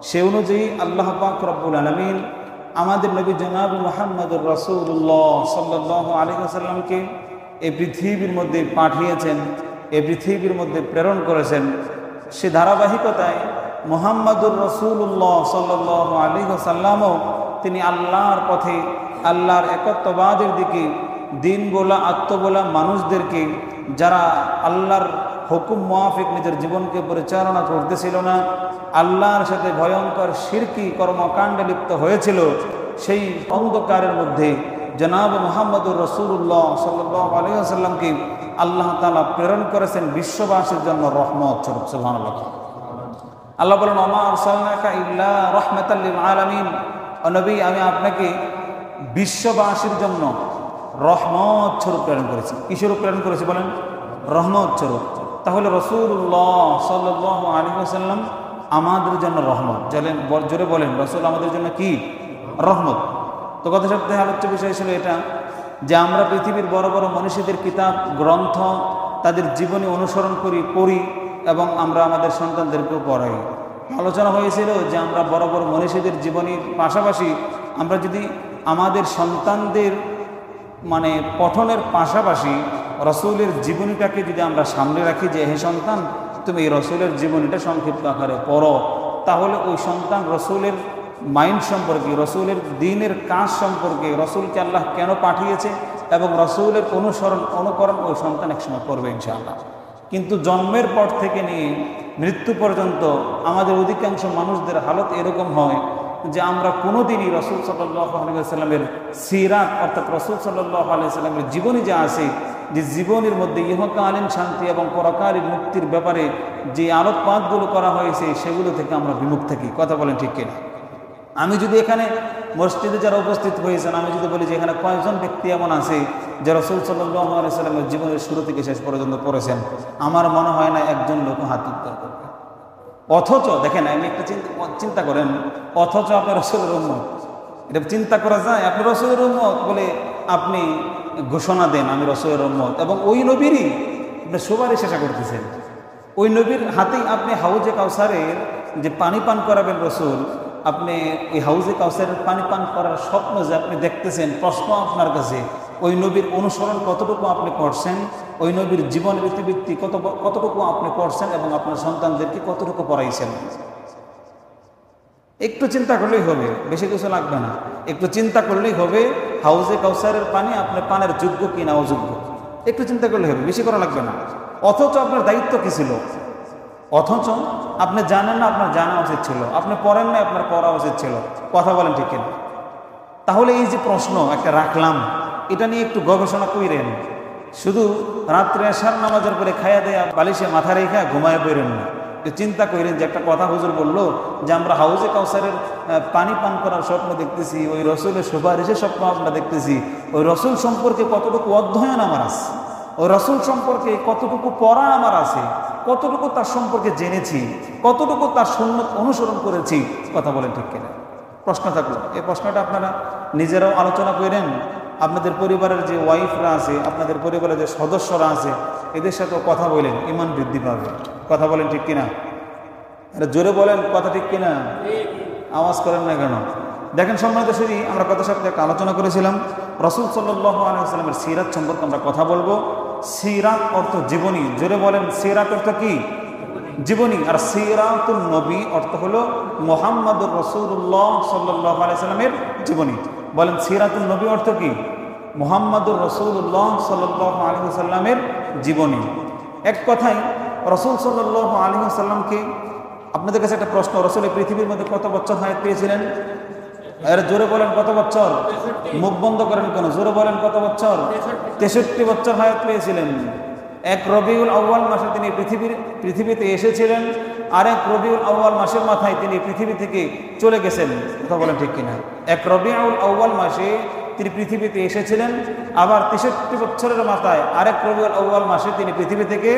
সে অনুযায়ী আল্লাহ পাক রব্বুল আলামিন আমাদের নবী জনাব মুহাম্মদুর রাসূলুল্লাহ সাল্লাল্লাহু আলাইহি ওয়াসাল্লামকে এই পৃথিবীর মধ্যে পাঠিয়েছেন, এই পৃথিবীর মধ্যে প্রেরণ করেছেন। সে ধারাবাহিকতায় মুহাম্মদুর রাসূলুল্লাহ সাল্লাল্লাহু আলাইহি ওয়াসাল্লামও তিনি আল্লাহর পথে, আল্লাহর একত্ববাদের দিকে, দিন বলা আত্মবলা মানুষদেরকে, যারা আল্লাহর হুকুম মুআফিক নিজের জীবনকে পরিচালনা করতেছিল না, আল্লাহর সাথে ভয়ঙ্কর শিরকি কর্মকাণ্ডে লিপ্ত হয়েছিল, সেই অন্ধকারের মধ্যে জনাব মুহাম্মদুর রাসূলুল্লাহ সাল্লাল্লাহু আলাইহি ওয়াসাল্লামকে আল্লাহ তাআলা প্রেরণ করেছেন বিশ্ববাসীর জন্য রহমত স্বরূপ। সুবহানাল্লাহ। আল্লাহ বলেন, ওমা আরসালনাকা ইল্লা রাহমাতাল লিল আলামিন। ও নবী, আমি আপনাকে বিশ্ববাসীর জন্য রহমত স্বরূপ প্রেরণ করেছি। কি স্বরূপ প্রেরণ করেছি বলেন? রহমত স্বরূপ। তাহলে রাসূলুল্লাহ সাল্লাল্লাহু আলাইহি ওয়াসাল্লাম আমাদের জন্য রহমত। জোরে বলেন, রাসূল আমাদের জন্য কি? রহমত। তো কথা সপ্তাহে আলোচ্য বিষয় ছিল এটা যে আমরা পৃথিবীর বড় বড় মনীষীদের কিতাব গ্রন্থ, তাদের জীবনী অনুসরণ করি, পড়ি এবং আমরা আমাদের সন্তানদেরকেও পড়াই। আলোচনা হয়েছিল যে আমরা বড় বড় মনীষীদের জীবনীর পাশাপাশি আমরা যদি আমাদের সন্তানদের পঠনের পাশাপাশি রসুলের জীবনীটাকে যদি আমরা সামনে রাখি, যে হে সন্তান, তুমি এই রসুলের জীবনীটা সংক্ষিপ্ত আকারে পড়ো, তাহলে ওই সন্তান রসুলের মাইন্ড সম্পর্কে, রসুলের দিনের কাজ সম্পর্কে, রসুলকে আল্লাহ কেন পাঠিয়েছে এবং রসুলের অনুকরণ ওই সন্তান একসময় করবে ইনশাআল্লাহ। কিন্তু জন্মের পর থেকে নিয়ে মৃত্যু পর্যন্ত আমাদের অধিকাংশ মানুষদের হালত এরকম হয় যে আমরা কোনোদিনই রসুল সাল্লাল্লাহু আলাইহি ওয়াসাল্লামের সিরাত অর্থাৎ রসুল সাল্লাল্লাহু আলাইহি ওয়াসাল্লামের জীবনী যা আছে, যে জীবনের মধ্যে ইহকালীন শান্তি এবং পরকালীন মুক্তির ব্যাপারে যে আলোকপাতগুলো করা হয়েছে সেগুলো থেকে আমরা বিমুখ থাকি। কথা বলেন ঠিক কিনা? আমি যদি এখানে মসজিদে যারা উপস্থিত হয়েছেন, আমি যদি বলি যে এখানে কয়েকজন ব্যক্তি এমন আছে যে রাসূল সাল্লাল্লাহু আলাইহি ওয়াসাল্লামের জীবনের শুরু থেকে শেষ পর্যন্ত পড়েছেন, আমার মনে হয় না একজন লোক হাত উত্তর করবে। অথচ দেখেন, আমি একটা চিন্তা করেন, অথচ আপনি রাসূলের উম্মত, এটা চিন্তা করা যায়? আপনি রাসূলের উম্মত বলে আপনি ঘোষণা দেন আমি রাসূলের উম্মত, এবং ওই নবীরই আপনি সুপারিশ আশা করতেছেন। ওই নবীর হাতেই আপনি হাউজে কাউসারের যে পানি পান করাবেন রসুল, আপনি এই হাউজে কাউসারের পানি পান করার স্বপ্ন যে আপনি দেখতেছেন, প্রশ্ন আপনার কাছে, ওই নবীর অনুসরণ কতটুকু আপনি করছেন, ওই নবীর জীবন রীতিবৃত্তি কতটুকু আপনি করছেন এবং আপনার সন্তানদেরকে কতটুকু পড়াইছেন? একটু চিন্তা করলেই হবে, বেশি কিছু লাগবে না। একটু চিন্তা করলেই হবে হাউজে কাউসারের পানি আপনার পানের যোগ্য কি না অযোগ্য, একটু চিন্তা করলেই হবে, বেশি করা লাগবে না। অথচ আপনার দায়িত্ব কি ছিল? অথচ আপনি জানেন না, আপনার জানা উচিত ছিল। আপনি পড়েন না, আপনার পড়া উচিত ছিল। কথা বলেন ঠিক কিনা? তাহলে এই যে প্রশ্ন একটা রাখলাম, এটা নিয়ে একটু গবেষণা করেন। শুধু রাত্রে এশার নামাজের পরে খাইয়া দেয়া বালিশে মাথা রেখা ঘুমায় পড়েন না, চিন্তা করেন যে একটা কথা হুজুর বললো যে আমরা হাউজে কাউসারের পানি পান করার স্বপ্ন দেখতেছি, ওই রসুলের সুপারিশের স্বপ্ন আমরা দেখতেছি। ওই রসুল সম্পর্কে কতটুকু অধ্যয়ন আমার আছে, ওই রসুল সম্পর্কে কতটুকু পড়া আমার আছে, কতটুকু তার সম্পর্কে জেনেছি, কতটুকু তার সুন্নত অনুসরণ করেছি। কথা বলেন ঠিক কিনা? প্রশ্ন থাকলো, এই প্রশ্নটা আপনারা নিজেরাও আলোচনা করেন। আপনাদের পরিবারের যে ওয়াইফরা আছে, আপনাদের পরিবারের যে সদস্যরা আছে, এদের সাথেও কথা বলেন, ঈমান বৃদ্ধি পাবে। কথা বলেন ঠিক কিনা? এটা জোরে বলেন, কথা ঠিক কিনা? আওয়াজ করেন না কেন? দেখেন সম্মানিত শুধু আমরা কথা সাথে একটা আলোচনা করেছিলাম রাসূল সাল্লাল্লাহু আলাইহি ওয়াসাল্লামের সিরাত সম্পর্কে আমরা কথা বলবো। সিরাত অর্থ জীবনী। জোরে বলেন, সিরাত অর্থ কি? জীবনী। আর সিরাতুন নবী অর্থ হলো মুহাম্মদুর রাসূলুল্লাহ সাল্লাল্লাহু আলাইহি ওয়াসাল্লামের জীবনী। বলেন, সিরাতুন নবী অর্থ কি? মুহাম্মদুর রাসূলুল্লাহ সাল্লাল্লাহু আলাইহি ওয়াসাল্লামের জীবনী। এক কথায় রাসূল সাল্লাল্লাহু আলাইহি ওয়াসাল্লামকে, আপনাদের কাছে একটা প্রশ্ন, রাসূল পৃথিবীর মধ্যে কত বছর হায়াত পেয়েছিলেন? আরে জোরে বলেন, কত বছর? মুখ বন্ধ করেন কেন? জোরে বলেন, কত বছর? 63 বছর হায়াত পেয়েছিলেন। এক রবিউল আউয়াল মাসে তিনি পৃথিবীতে এসেছিলেন, আর এক রবিউল আউয়াল মাসের মাথায় তিনি পৃথিবী থেকে চলে গেছেন। কথা বলেন ঠিক কিনা? এক রবিউল আউয়াল মাসে তিনি পৃথিবীতে এসেছিলেন, আবার 63 বছরের মাথায় আরেক রবিউল আউয়াল মাসে তিনি পৃথিবী থেকে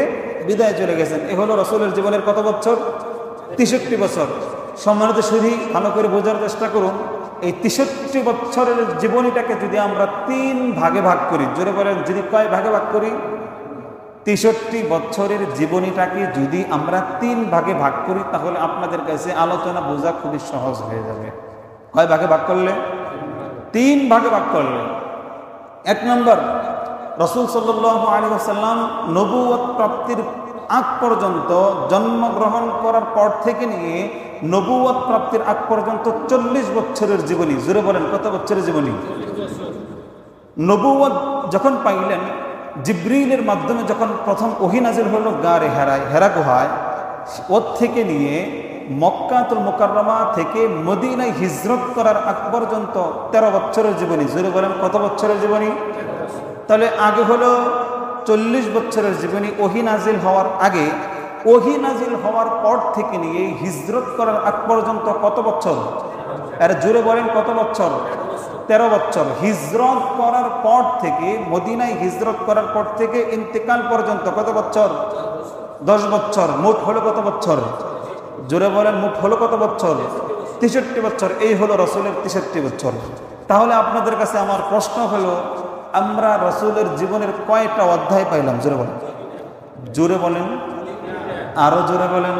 বিদায় চলে গেছেন। এ হলো রাসূলের জীবনের কত বছর? 63 বছর। সম্মানিত শুধু ভালো করে বোঝার চেষ্টা করুন, এই 63 বছরের জীবনীটাকে যদি আমরা 3 ভাগে ভাগ করি, জোরে বলেন, যদি কয় ভাগে ভাগ করি? 63 বছরের জীবনীটাকে যদি আমরা 3 ভাগে ভাগ করি তাহলে আপনাদের কাছে আলোচনা বোঝা খুবই সহজ হয়ে যাবে। কয় ভাগে ভাগ করলে? 3 ভাগে ভাগ করলে। 1 নম্বর, রাসূল সাল্লাল্লাহু আলাইহি ওয়াসাল্লাম নবুয়ত প্রাপ্তির আগ পর্যন্ত, জন্মগ্রহণ করার পর থেকে নিয়ে নবুয়ত প্রাপ্তির আগ পর্যন্ত 40 বছরের জীবনী। জোরে বলেন, কত বছরের জীবনী? নবুয়ত যখন পাইলেন, জিবরিলের মাধ্যমে যখন প্রথম ওহী নাজিল হলো গারে হেরা গুহায়, ওর থেকে নিয়ে মক্কাতুল মুকাররমা থেকে মদিনায় হিজরত করার আগ পর্যন্ত 13 বছরের জীবনী। জোরে বলেন, কত বছরের জীবনী? তাহলে আগে হলো 40 বছরের জীবনী ওহী নাজিল হওয়ার আগে। ওহী নাজিল হওয়ার পর থেকে নিয়ে হিজরত করার আগ পর্যন্ত কত বছর? আরে জোরে বলেন, কত বছর? 13 বছর। হিজরত করার পর থেকে, মদিনায় হিজরত করার পর থেকে ইন্তেকাল পর্যন্ত কত বছর? 10 বছর। মোট হলো কত বছর? জোরে বলেন, মোট হলো কত বছর? 63 বছর। এই হলো রাসূলের 63 বছর। তাহলে আপনাদের কাছে আমার প্রশ্ন হলো, আমরা রাসূলের জীবনের কয়টা অধ্যায় পাইলাম? জোরে বলেন, জোরে বলেন, আরো জোরে বলেন।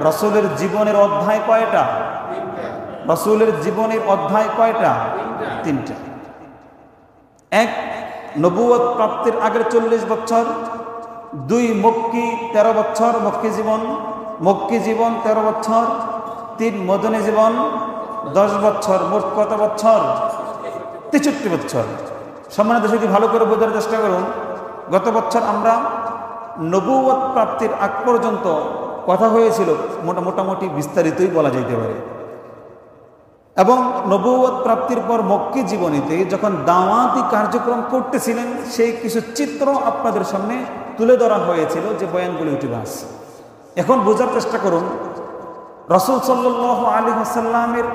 রাসূলের জীবনের অধ্যায় কয়টা? রাসূলের জীবনের অধ্যায় কয়টা? 3টা। 1, নবুয়ত প্রাপ্তির আগের 40 বছর। 2, মক্কি 13 বছর, মক্কি জীবন 13 বছর। 3, মদনী জীবন 10 বছর। মোট কত বছর? 63 বছর। সম্মানিত যদি ভালো করে বোঝার চেষ্টা করুন, গত বছর আমরা নবুয়ত প্রাপ্তির আগ পর্যন্ত কথা হয়েছিল, মোটামুটি বিস্তারিতই বলা যেতে পারে। এবং নবুয়ত প্রাপ্তির পর মক্কি জীবনীতে যখন দাওয়াতি কার্যক্রম করতেছিলেন, সেই কিছু চিত্র আপনাদের সামনে তুলে ধরা হয়েছিল, যে বয়ানগুলি উঠে আসছে। এখন বোঝার চেষ্টা করুন, রাসূল সাল্লাল্লাহু আলাইহি ওয়াসাল্লামের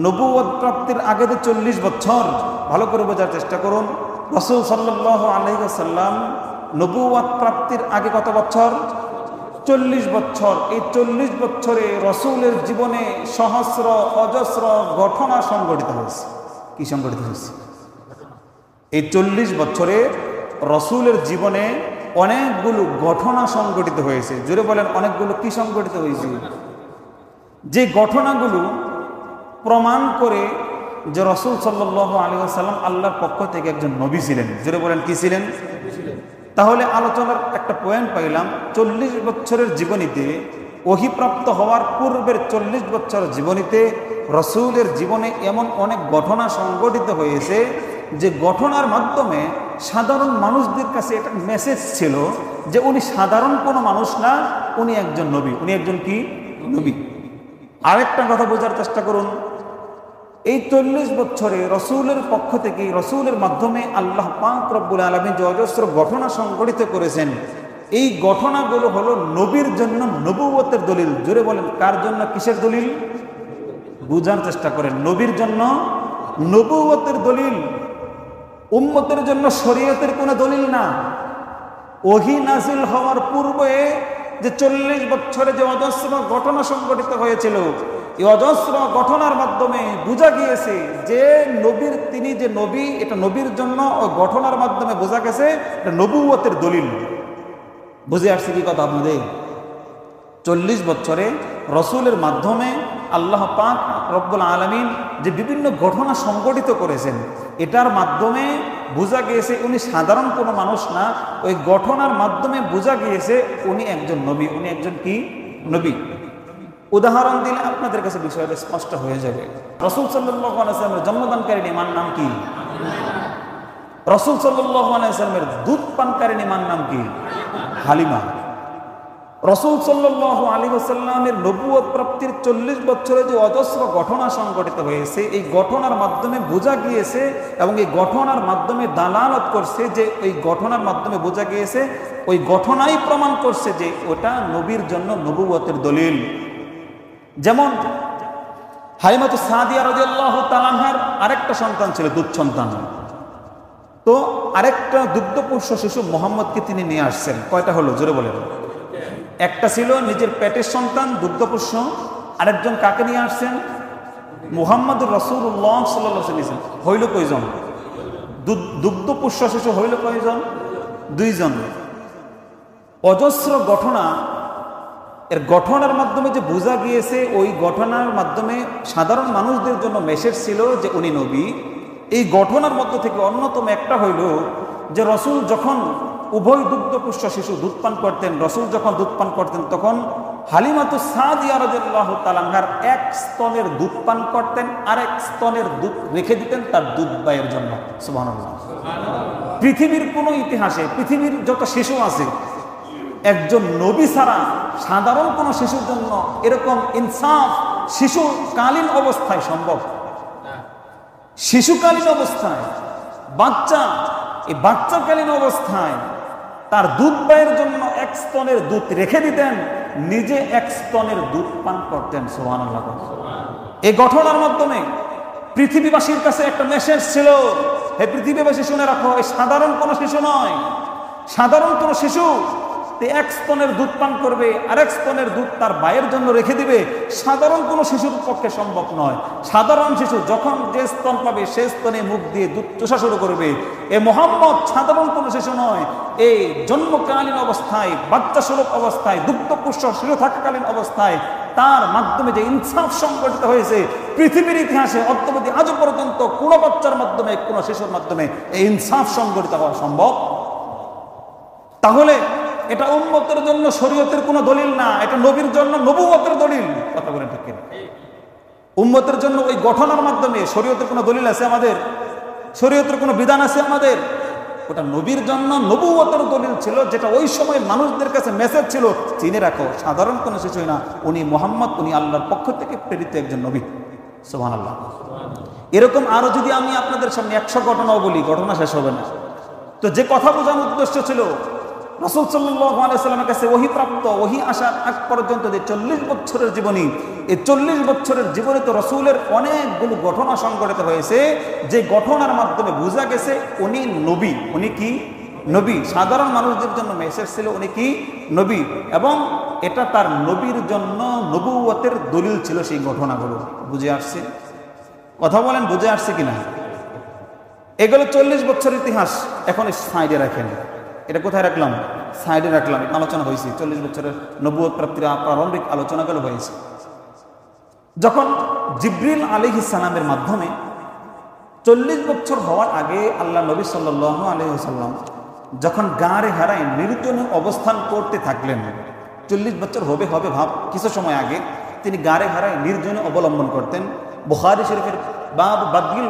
নবুয়ত প্রাপ্তির আগে তো 40 বছর। ভালো করে বোঝার চেষ্টা করুন, রাসূল সাল্লাল্লাহু আলাইহি ওয়াসাল্লাম নবুয়ত প্রাপ্তির আগে কত বছর? 40 বছর। এই 40 বছরে রাসূলের জীবনে সহস্র অজস্র ঘটনা সংঘটিত হয়েছে। কি সংঘটিত হয়েছে? এই 40 বছরে রাসূলের জীবনে অনেকগুলো ঘটনা সংঘটিত হয়েছে। জোরে বলেন, অনেকগুলো কি সংঘটিত হয়েছে? যে ঘটনাগুলো প্রমাণ করে যে রাসূল সাল্লাল্লাহু আলাইহি ওয়াসাল্লাম আল্লাহর পক্ষ থেকে একজন নবী ছিলেন। জোরে বলেন, কি ছিলেন? তাহলে আলোচনার একটা পয়েন্ট পাইলাম, 40 বছরের জীবনীতে, ওহীপ্রাপ্ত হওয়ার পূর্বের 40 বছরের জীবনীতে রাসূলের জীবনে এমন অনেক ঘটনা সংঘটিত হয়েছে, যে ঘটনার মাধ্যমে সাধারণ মানুষদের কাছে একটা মেসেজ ছিল যে উনি সাধারণ কোনো মানুষ না, উনি একজন নবী। উনি একজন কি? নবী। আরেকটা কথা বোঝার চেষ্টা করুন, এই 40 বছরে রাসূলের পক্ষ থেকে, রাসূলের মাধ্যমে আল্লাহ পাক রব্বুল আলামিন যে অজস্র ঘটনা সংঘটিত করেছেন, এই ঘটনাগুলো হলো নবীর জন্য নবুয়তের দলিল। জোরে বলেন, কার জন্য? কিসের দলিল? বুঝার চেষ্টা করেন। নবীর জন্য নবুয়তের দলিল, উম্মতের জন্য শরীয়তের কোনো দলিল না। ওহী নাজিল হওয়ার পূর্বে যে 40 বছরে যে অজস্র ঘটনা সংঘটিত হয়েছিল, এই অজস্র ঘটনার মাধ্যমে বোঝা গিয়েছে যে নবীর, তিনি যে নবী, এটা নবীর জন্য ও ঘটনার মাধ্যমে বোঝা গেছে এটা নবুয়তের দলিল। বুঝে আসছে কি কথা আপনাদের? 40 বছরে রাসূলের মাধ্যমে আল্লাহ পাক রব্বুল আলামিন যে বিভিন্ন ঘটনা সংঘটিত করেছেন, এটার মাধ্যমে বোঝা গিয়েছে উনি সাধারণ কোনো মানুষ না। ওই ঘটনার মাধ্যমে বোঝা গিয়েছে উনি একজন নবী। উনি একজন কি? নবী। উদাহরণ দিলে আপনাদের কাছে বিষয়টা স্পষ্ট হয়ে যাবে। রাসূল সাল্লাল্লাহু আলাইহি ওয়াসাল্লামের জন্মদানকারী মার নাম কি? রাসূল সাল্লাল্লাহু আলাইহি ওয়াসাল্লামের দুধ পানকারী মার নাম কি? হালিমা। রাসূল সাল্লাল্লাহু আলাইহি ওয়াসাল্লামের নবুয়ত প্রাপ্তির 40 বছরে যে অজস্র ঘটনা সংঘটিত হয়েছে, এই ঘটনার মাধ্যমে বোঝা গিয়েছে এবং এই ঘটনার মাধ্যমে দালালত করছে যে, এই ঘটনার মাধ্যমে বোঝা গিয়েছে, ওই ঘটনাই প্রমাণ করছে যে ওটা নবীর জন্য নবুয়তের দলিল। যেমন হালিমাতুস সাদিয়া রাদিয়াল্লাহু তাআলা আনহার আরেকটা সন্তান ছিল, দুধ সন্তান। তো আরেকটা দুগ্ধপুষ্য শিশু মুহাম্মদকে তিনি নিয়ে আসছেন। কয়টা হলো? জোরে বলেন। একটা ছিল নিজের পেটের সন্তান, দুগ্ধপুষ্য। আরেকজন কাকে নিয়ে আসছেন? মুহাম্মদুর রাসূলুল্লাহ সাল্লাল্লাহু আলাইহি ওয়াসাল্লাম। হইল কয়জন? দুগ্ধপুষ্য শিশু হইল কয়জন? 2 জন। অজস্র ঘটনা, এর ঘটনার মাধ্যমে যে বোঝা গিয়েছে, ওই ঘটনার মাধ্যমে সাধারণ মানুষদের জন্য মেসেজ ছিল যে উনি নবী। এই ঘটনার মধ্য থেকে অন্যতম একটা হইল যে রসুল যখন উভয় দুগ্ধপুষ্ট শিশু দুধ পান করতেন, রসুল যখন দুধ পান করতেন তখন হালিমাতুস সাদিয়া রাদিয়াল্লাহু তাআলা আনহার এক স্তনের দুধ পান করতেন, আরেক স্তনের দুধ রেখে দিতেন তার দুধ বাইয়ের জন্য। সুবহানাল্লাহ। পৃথিবীর কোনো ইতিহাসে পৃথিবীর যত শিশু আছে, একজন নবী ছাড়া সাধারণ কোনো শিশুর জন্য এরকম ইনসাফ শিশুকালীন অবস্থায় সম্ভব। শিশুকালীন অবস্থায় বাচ্চা, এই বাচ্চাকালীন অবস্থায় তার দুধ বাইয়ের জন্য এক স্তনের দুধ রেখে দিতেন, নিজে এক স্তনের দুধ পান করতেন। সুবহানাল্লাহ। এই ঘটনার মাধ্যমে পৃথিবীবাসীর কাছে একটা মেসেজ ছিল, হে পৃথিবীবাসী শুনে রাখো, এই সাধারণ কোনো শিশু নয়। সাধারণ কোনো শিশু এক স্তনের দুধ পান করবে, আরেক স্তনের দুধ তার ভাইয়ের জন্য রেখে দিবে, সাধারণ কোনো শিশুর পক্ষে সম্ভব নয়। সাধারণ শিশু যখন যে স্তন পাবে সে স্তনে মুখ দিয়ে দুধ চোষা শুরু করবে। এ মোহাম্মদ সাধারণ কোনো শিশু নয়। এই জন্মকালীন অবস্থায়, বাচ্চা স্বরূপ অবস্থায়, দুগ্ধপুষ্ট শিশু থাকাকালীন অবস্থায় তার মাধ্যমে যে ইনসাফ সংগঠিত হয়েছে, পৃথিবীর ইতিহাসে অদ্যাবধি আজও পর্যন্ত কোনো বাচ্চার মাধ্যমে, কোনো শিশুর মাধ্যমে এই ইনসাফ সংগঠিত হওয়া সম্ভব। তাহলে এটা উম্মতের জন্য শরীয়তের কোনো দলিল না, এটা নবীর জন্য নবুয়তের দলিল। কথা বলেন ঠিক কিনা? উম্মতের জন্য ওই গঠনের মাধ্যমে শরীয়তের কোনো দলিল আছে আমাদের? শরীয়তের কোনো বিধান আছে আমাদের? ওটা নবীর জন্য নবুয়তের দলিল ছিল, যেটা ওই সময় মানুষদের কাছে মেসেজ ছিল, চিনে রাখো সাধারণ কোনো শিশুই না, উনি মুহাম্মদ, উনি আল্লাহর পক্ষ থেকে প্রেরিত একজন নবী। সুবহানাল্লাহ। এরকম আরো যদি আমি আপনাদের সামনে 100 ঘটনাও বলি, ঘটনা শেষ হবে না। তো যে কথা বোঝানোর উদ্দেশ্য ছিল, রাসূল সাল্লাল্লাহু আলাইহি ওয়াসাল্লামের কাছে ওহী প্রাপ্ত, ওহী আসার আগ পর্যন্ত যে 40 বছরের জীবনী, এই 40 বছরের জীবনে তো রাসূলের অনেকগুলো ঘটনা সংঘটিত হয়েছে, যে ঘটনার মাধ্যমে বোঝা গেছে উনি নবী। উনি কি নবী? সাধারণ মানুষদের জন্য মেসেজ ছিল উনি কি নবী, এবং এটা তার নবীর জন্য নবুয়তের দলিল ছিল। সেই ঘটনাগুলো বুঝে আসছে? কথা বলেন, বুঝে আসছে কিনা? এগুলো 40 বছর ইতিহাস। এখন সাইডে রাখেন, এটা কোথায় রাখলাম? সাইডে রাখলাম। আলোচনা হয়েছে 40 বছরের নবুয়ত প্রাপ্তির প্রারম্ভিক আলোচনাগুলো হয়েছে। যখন জিবরিল আলাইহিস সালামের মাধ্যমে 40 বছর হওয়ার আগে আল্লাহ নবী সাল্লাল্লাহু আলাইহি ওয়াসাল্লাম যখন গাঁরে হারায় নির্জনে অবস্থান করতে থাকলেন, 40 বছর হবে ভাব কিছু সময় আগে তিনি গাঁরে হারায় নির্জনে অবলম্বন করতেন। বুখারী শরীফের বাব বাদগিল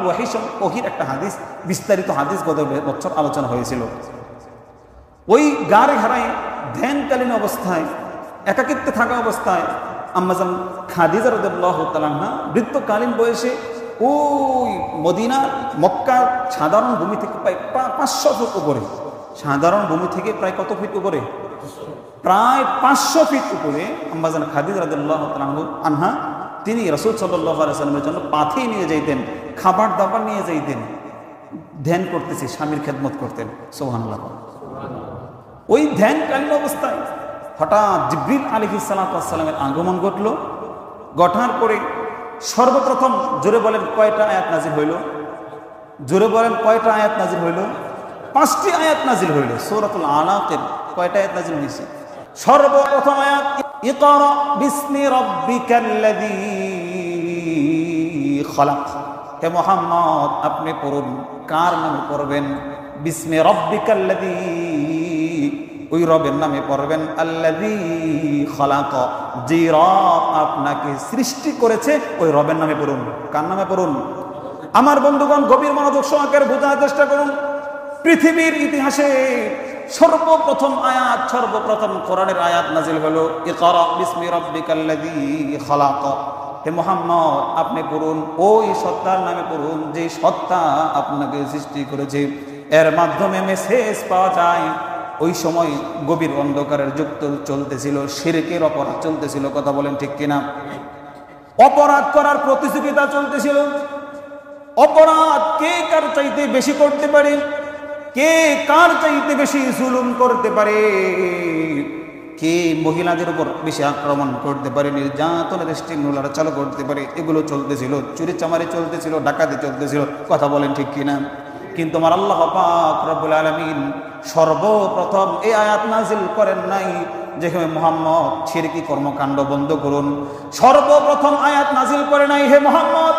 ওহির একটা হাদিস, বিস্তারিত হাদিস গত বছর আলোচনা হয়েছিল। ওই গাঁরে হারায় ধ্যানকালীন অবস্থায়, একাকিত্বে থাকা অবস্থায় আম্মাজান খাদিজা রাদিয়াল্লাহু তাআলা আনহা বৃদ্ধকালীন বয়সে ওই মদিনা মক্কা সাধারণ ভূমি থেকে প্রায় 500 ফুট উপরে, সাধারণ ভূমি থেকে প্রায় কত ফিট উপরে? প্রায় 500 ফিট উপরে আম্মাজান খাদিজা রাদিয়াল্লাহু তাআলা আনহা তিনি রাসূল সাল্লাল্লাহু আলাইহি ওয়াসাল্লামের জন্য পাথি নিয়ে যাইতেন, খাবার দাবার নিয়ে যাইতেন, ধ্যান করতেছে, স্বামীর খেদমত করতেন। সুবহানাল্লাহ। ওই ধ্যানকালীন অবস্থায় হঠাৎ জিবরিল আলাইহিস সালাতু ওয়াস সালামের আগমন ঘটল। ঘটার পরে সর্বপ্রথম জোরে বলেন কয়টা আয়াত নাজিল হইল? জোরে বলেন কয়টা আয়াত নাজিল হইল? 5টি আয়াত নাজিল হইল। সূরাতুল আলাকের কয়টা আয়াত নাজিল হয়েছে? সর্বপ্রথম আয়াত ইকরা বিসমি রাব্বিকাল্লাযী খালাক। হে মুহাম্মদ আপনি পড়ুন, কার নামে পড়বেন? বিসমি রাব্বিকাল্লাযী, ওই রবের নামে পড়বেন, আল্লাযী খালাক, যে রব আপনাকে সৃষ্টি করেছে ওই রবের নামে পড়ুন। কার নামে পড়ুন? আমার বন্ধুগণ গভীর মনোযোগ সহকারে বোঝার চেষ্টা করুন। পৃথিবীর ইতিহাসে সর্বপ্রথম আয়াত, সর্বপ্রথম কোরআনের আয়াত নাজিল হলো ইকরা বিসমি রাব্বিকাল্লাযী খালাক। হে মুহাম্মদ আপনি পড়ুন, ওই সত্তার নামে পড়ুন যে সত্তা আপনাকে সৃষ্টি করেছে। এর মাধ্যমে মেসেজ পাওয়া যায় ওই সময় গভীর অন্ধকারের যুগ চলতেছিল, শিরকের অপরাধ চলতেছিল। কথা বলেন ঠিক কিনা? অপরাধ করার প্রতিযোগিতা চলতেছিল। অপরাধ কে কার চাইতে বেশি করতে পারে, কে কার চাইতে বেশি জুলুম করতে পারে, কে মহিলাদের উপর বেশি আক্রমণ করতে পারে, নির্যাতনের স্টিমুলার চালু করতে পারে, এগুলো চলতেছিল। চুরি চামারি চলতেছিল, ডাকাতি চলতেছিল। কথা বলেন ঠিক কিনা? কিন্তু আমার আল্লাহ পাক রব্বুল আলামিন সর্বপ্রথম এই আয়াত নাজিল করেন নাই যেখানে মুহাম্মদ শিরকি কর্মকাণ্ড বন্ধ করুন। সর্বপ্রথম আয়াত নাজিল করে নাই হে মুহাম্মদ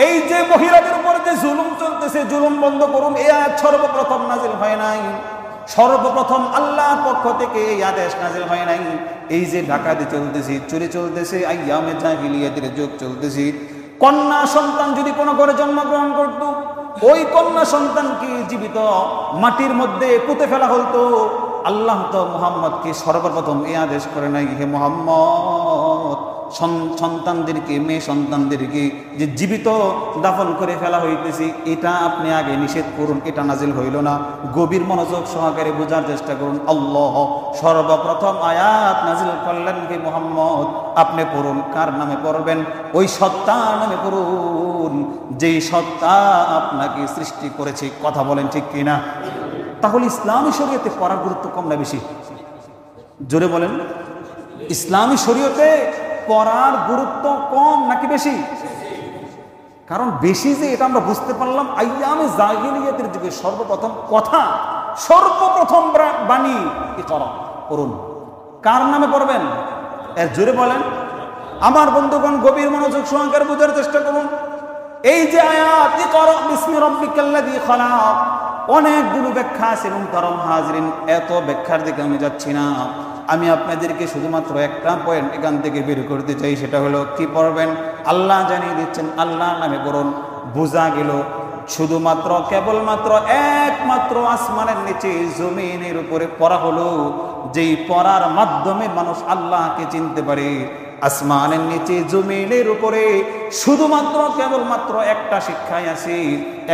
এই যে মহিলাদের উপর যে জুলুম চলতেছে জুলুম বন্ধ করুন, এই আয়াত সর্বপ্রথম নাজিল হয় নাই। সর্বপ্রথম আল্লাহর পক্ষ থেকে এই আদেশ নাজিল হয় নাই এই যে ডাকাতি চলতেছে, চুরি চলতেছে, আইয়ামে জাহিলিয়াতের যুগ চলতেছে, কন্যা সন্তান যদি কোনো ঘরে জন্মগ্রহণ করত ওই কন্যা সন্তানকে জীবিত মাটির মধ্যে পুঁতে ফেলা হতো। আল্লাহ তো মুহাম্মদকে সর্বপ্রথম এই আদেশ করে নাই হে মুহাম্মদ সন্তানদেরকে মেয়ে সন্তানদেরকে যে জীবিত দাফন করে ফেলা হইতেছি এটা আপনি আগে নিষেধ করুন, এটা নাজিল হইল না। গভীর মনোযোগ সহকারে বোঝার চেষ্টা করুন। আল্লাহ সর্বপ্রথম আয়াত নাজিল করলেন হে মুহাম্মদ আপনি পড়ুন। কার নামে পড়বেন? ওই সত্তার নামে পড়ুন যেই সত্তা আপনাকে সৃষ্টি করেছে। কথা বলেন ঠিক কিনা? তাহলে ইসলামী শরীয়তে পড়ার গুরুত্ব কম না বেশি? জোরে বলেন। ইসলামী শরীয়তে পড়ার গুরুত্ব কম নাকি বেশি? কারণ বেশি যে এটা আমরা বুঝতে পারলাম আইয়ামে জাহিলিয়াতের যুগে সর্বপ্রথম কথা, সর্বপ্রথম বাণী ইকরা করুন। কার নামে পড়বেন? এর জোরে বলেন। আমার বন্ধুগণ গভীর মনোযোগ সহকারে বোঝার চেষ্টা করুন। এই যে আয়াত ইকরা বিসমি রাব্বিকাল্লাযী খালাক, অনেকগুলো ব্যাখ্যা আছে এবং তরম হাজরিন এত ব্যাখ্যার দিকে আমি যাচ্ছি না। আমি আপনাদেরকে শুধুমাত্র একটা পয়েন্ট এখান থেকে বের করতে চাই, সেটা হলো কি পড়বেন? আল্লাহ জানিয়ে দিচ্ছেন আল্লাহর নামে পড়ুন। বোঝা গেল শুধুমাত্র কেবলমাত্র একমাত্র আসমানের নিচে জমিনের উপরে পড়া হলো, যেই পড়ার মাধ্যমে মানুষ আল্লাহকে চিনতে পারে। আসমানের নিচে জমিনের উপরে শুধুমাত্র কেবলমাত্র একটা শিক্ষাই আছে,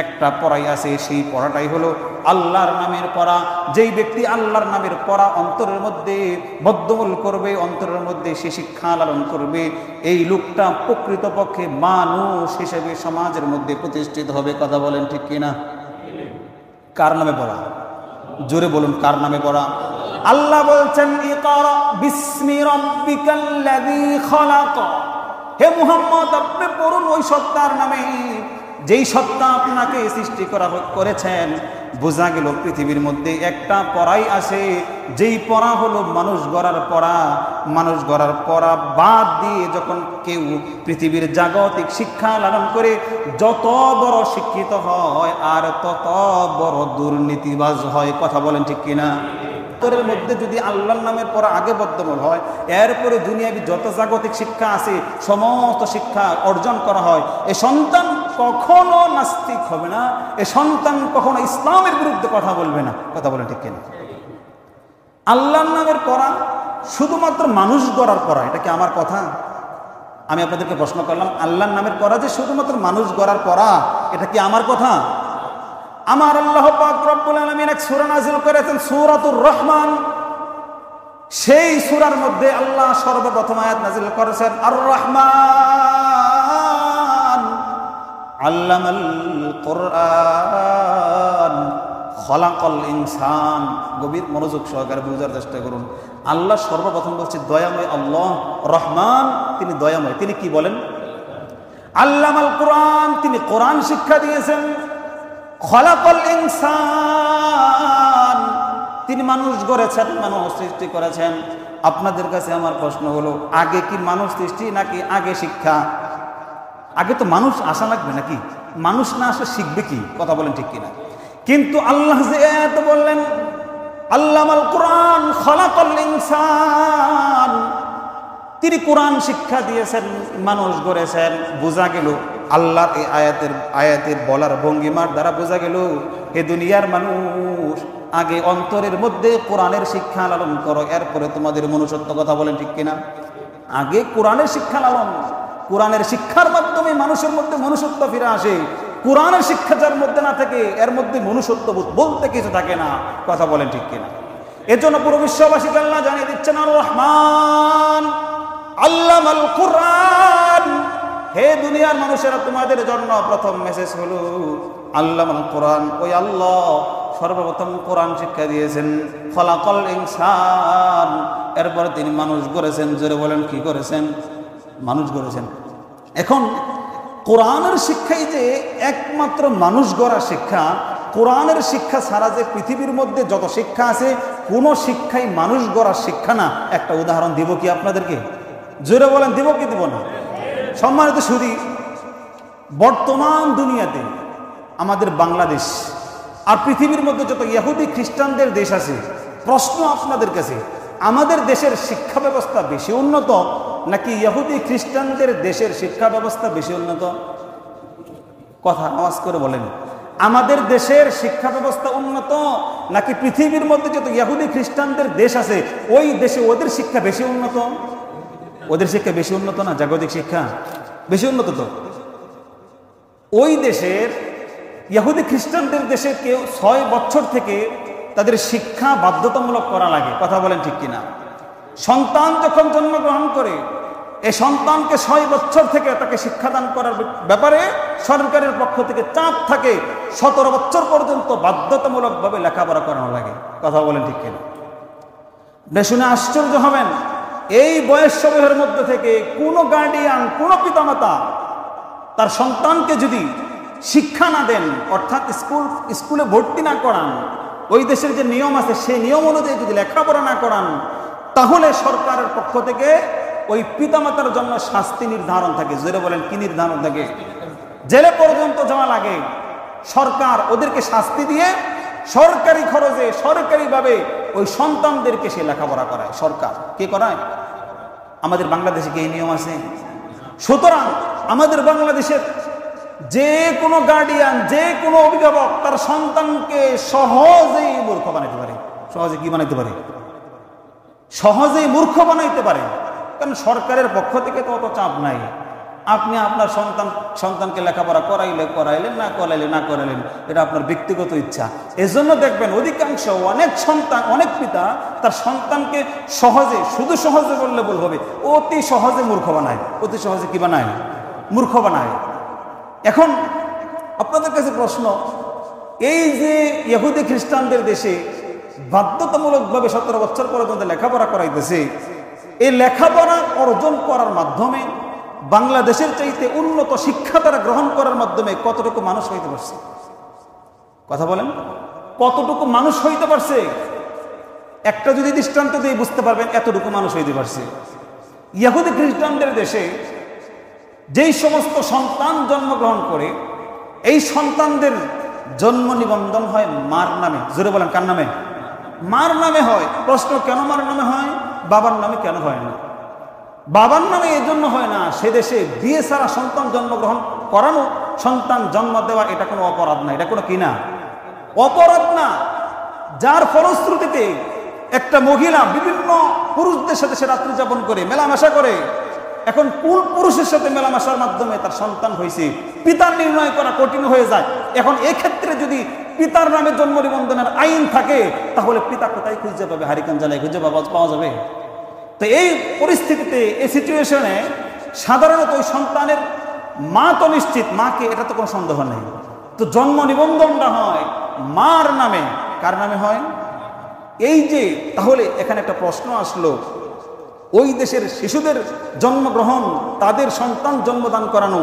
একটা পড়াই আছে, সেই পড়াটাই হলো আল্লাহর নামের পড়া। যেই ব্যক্তি আল্লাহর নামের পড়া অন্তরের মধ্যে বদ্ধমূল করবে, অন্তরের মধ্যে সে শিক্ষা লালন করবে, এই লোকটা প্রকৃতপক্ষে মানুষ হিসেবে সমাজের মধ্যে প্রতিষ্ঠিত হবে। কথা বলেন ঠিক কিনা? কার নামে পড়া? জোরে বলুন, কার নামে পড়া? আল্লাহ বলছেন ইকরা বিসমি রাব্বিকাল্লাযী খালাক। হে মুহাম্মদ আপনি পড়ুন ওই সত্তার নামে যেই সত্তা আপনাকে সৃষ্টি করেছেন। বোঝা গেল পৃথিবীর মধ্যে একটা পড়াই আছে, যেই পড়া হলো মানুষ গড়ার পড়া। মানুষ গড়ার পড়া বাদ দিয়ে যখন কেউ পৃথিবীর জাগতিক শিক্ষা লালন করে যত বড় শিক্ষিত হয় আর তত বড় দুর্নীতিবাজ হয়। কথা বলেন ঠিক কিনা? অন্তরের মধ্যে যদি আল্লাহর নামের পড়া আগে বদ্ধমূল হয়, এরপরে দুনিয়াবি যত জাগতিক শিক্ষা আছে সমস্ত শিক্ষা অর্জন করা হয়, এ সন্তান কখনো নাস্তিক হবে না, এ সন্তান কখনো ইসলামের বিরুদ্ধে কথা বলবে না। কথা বলেন ঠিক কিনা? আল্লাহর নামের পড়া শুধুমাত্র মানুষ গড়ার পড়া, এটা কি আমার কথা? আমি আপনাদেরকে প্রশ্ন করলাম, আল্লাহর নামের পড়া যে শুধুমাত্র মানুষ গড়ার পড়া, এটা কি আমার কথা? আমার আল্লাহ পাক রব্বুল আলামিন এক সূরা নাযিল করেছেন সূরাতুর রহমান। সেই সূরার মধ্যে আল্লাহ সর্বপ্রথম আয়াত নাযিল করেছেন আর রহমান আল্লামাল কুরআন খলাকাল ইনসান। গভীর মনোযোগ সহকারে বোঝার চেষ্টা করুন। আল্লাহ সর্বপ্রথম বলছে দয়াময় আল্লাহ রহমান, তিনি দয়াময়। তিনি কি বলেন? আল্লামাল কুরআন, তিনি কোরআন শিক্ষা দিয়েছেন। খলাকাল ইনসান, তিনি মানুষ গড়েছেন, মানুষ সৃষ্টি করেছেন। আপনাদের কাছে আমার প্রশ্ন হলো, আগে কি মানুষ সৃষ্টি নাকি আগে শিক্ষা? আগে তো মানুষ আসা লাগবে নাকি? মানুষ না আসলে শিখবে কি? কথা বলেন ঠিক কিনা? কিন্তু আল্লাহ যে এত বললেন আল্লামাল কুরআন খলাকাল ইনসান, তিনি কোরআন শিক্ষা দিয়েছেন, মানুষ গড়েছেন। বোঝা গেল আল্লাহর এই আয়াতের বলার ভঙ্গিমার দ্বারা বোঝা গেল হে দুনিয়ার মানুষ, আগে অন্তরের মধ্যে কোরআনের শিক্ষা লালন করো, এরপরে তোমাদের মনুষ্যত্ব। কথা বলেন ঠিক কিনা? আগে কোরআনের শিক্ষা লালন, কোরআনের শিক্ষার মাধ্যমে মানুষের মধ্যে মনুষ্যত্ব ফিরে আসে। কোরআনের শিক্ষা যার মধ্যে না থাকে এর মধ্যে মনুষ্যত্ব বলতে কিছু থাকে না। কথা বলেন ঠিক কিনা? এজন্য পুরো বিশ্ববাসীকে আল্লাহ জানিয়ে দিচ্ছেন আর রহমান আল্লামাল কুরআন। হে দুনিয়ার মানুষেরা, তোমাদের জন্য প্রথম মেসেজ হলো আল্লামাল কুরআন। ওই আল্লাহ সর্বপ্রথম কোরআন শিক্ষা দিয়েছেন। খলাকাল ইনসান, এরপরে তিনি মানুষ গড়েছেন। জোরে বলেন, কি করেছেন? মানুষ গড়েছেন। এখন কোরআনের শিক্ষাই যে একমাত্র মানুষ গড়ার শিক্ষা, কোরআনের শিক্ষা ছাড়া যে পৃথিবীর মধ্যে যত শিক্ষা আছে কোনো শিক্ষাই মানুষ গড়ার শিক্ষা না। একটা উদাহরণ দিব কি আপনাদেরকে? জোরে বলেন, দিব কি দিব না? সম্মানিত সুধী, বর্তমান দুনিয়াতে আমাদের বাংলাদেশ আর পৃথিবীর মধ্যে যত ইহুদি খ্রিস্টানদের দেশ আছে, প্রশ্ন আপনাদের কাছে, আমাদের দেশের শিক্ষা ব্যবস্থা বেশি উন্নত নাকি ইহুদি খ্রিস্টানদের দেশের শিক্ষা ব্যবস্থা বেশি উন্নত? কথা আওয়াজ করে বলেন। আমাদের দেশের শিক্ষা ব্যবস্থা উন্নত নাকি পৃথিবীর মধ্যে যত ইহুদি খ্রিস্টানদের দেশ আছে ওই দেশে ওদের শিক্ষা বেশি উন্নত? ওদের শিক্ষা বেশি উন্নত না? জাগতিক শিক্ষা বেশি উন্নত। তো ওই দেশের ইহুদি খ্রিস্টানদের দেশে কেউ 6 বছর থেকে তাদের শিক্ষা বাধ্যতামূলক করা লাগে। কথা বলেন ঠিক কিনা? সন্তান যখন জন্মগ্রহণ করে এই সন্তানকে 6 বছর থেকে তাকে শিক্ষাদান করার ব্যাপারে সরকারের পক্ষ থেকে চাপ থাকে। 17 বছর পর্যন্ত বাধ্যতামূলকভাবে লেখাপড়া করানো লাগে। কথা বলেন ঠিক কিনা? শুনে আশ্চর্য হবেন, এই বয়স সমূহের মধ্যে থেকে কোনো গার্ডিয়ান, কোনো পিতামাতা তার সন্তানকে যদি শিক্ষা না দেন, অর্থাৎ স্কুলে ভর্তি না করান, ওই দেশের যে নিয়ম আছে সেই নিয়ম অনুযায়ী যদি লেখাপড়া না করান, তাহলে সরকারের পক্ষ থেকে ওই পিতামাতার জন্য শাস্তি নির্ধারণ থাকে। জোরে বলেন, কি নির্ধারণ থাকে? জেলে পর্যন্ত যাওয়া লাগে। সরকার ওদেরকে শাস্তি দিয়ে সরকারি খরচে সরকারিভাবে ওই সন্তানদেরকে সে লেখাপড়া করায়। সরকার কে করায়? আমাদের বাংলাদেশে কি এই নিয়ম আছে? সুতরাং আমাদের বাংলাদেশের যে কোনো গার্ডিয়ান, যে কোনো অভিভাবক তার সন্তানকে সহজেই মূর্খ বানাইতে পারে। সহজে কি বানাইতে পারে? সহজেই মূর্খ বানাইতে পারে। কারণ সরকারের পক্ষ থেকে তো অত চাপ নাই। আপনি আপনার সন্তানকে লেখাপড়া করাইলেন, না করাইলেন, এটা আপনার ব্যক্তিগত ইচ্ছা। এজন্য দেখবেন অধিকাংশ অনেক পিতা তার সন্তানকে সহজে, শুধু সহজে বললে ভুল হবে, অতি সহজে মূর্খ বানায়। অতি সহজে কি বানায়? মূর্খ বানায়। এখন আপনাদের কাছে প্রশ্ন, এই যে ইহুদি খ্রিস্টানদের দেশে বাধ্যতামূলকভাবে 17 বছর পর্যন্ত লেখাপড়া করাইতেছে, এই লেখাপড়া অর্জন করার মাধ্যমে বাংলাদেশের চাইতে উন্নত শিক্ষা তারা গ্রহণ করার মাধ্যমে কতটুকু মানুষ হইতে পারছে? কথা বলেন, কতটুকু মানুষ হইতে পারছে? একটা যদি দৃষ্টান্ত দিয়ে বুঝতে পারবেন এতটুকু মানুষ হইতে পারছে। ইহুদি খ্রিস্টানদের দেশে যেই সমস্ত সন্তান জন্মগ্রহণ করে, এই সন্তানদের জন্ম নিবন্ধন হয় মার নামে। জোরে বলেন, কার নামে? মার নামে হয়। প্রশ্ন, কেন মার নামে হয়? বাবার নামে কেন হয় না? বাবার নামে এই জন্য হয় না, সে দেশে বিয়ে ছাড়া সন্তান জন্মগ্রহণ করানো, সন্তান জন্ম দেওয়া এটা কোনো অপরাধ না। এটা কোনো কি না? অপরাধ না। যার ফলশ্রুতিতে একটা মহিলা বিভিন্ন পুরুষদের সাথে সে রাত্রি যাপন করে, মেলামেশা করে। এখন কোন পুরুষের সাথে মেলামেশার মাধ্যমে তার সন্তান হয়েছে পিতার নির্ণয় করা কঠিন হয়ে যায়। এখন এক্ষেত্রে যদি পিতার নামে জন্ম নিবন্ধনের আইন থাকে, তাহলে পিতা কোথায় খুঁজে পাবে? হারিকেন জ্বালায় খুঁজে পাওয়া যাবে? তো এই পরিস্থিতিতে, এই সিচুয়েশনে সাধারণত ওই সন্তানের মা তো নিশ্চিত, মাকে, এটা তো কোনো সন্দেহ নেই। তো জন্ম নিবন্ধনটা হয় মার নামে। কার নামে হয়? এই যে, তাহলে এখানে একটা প্রশ্ন আসলো, ওই দেশের শিশুদের জন্মগ্রহণ, তাদের সন্তান জন্মদান করানো,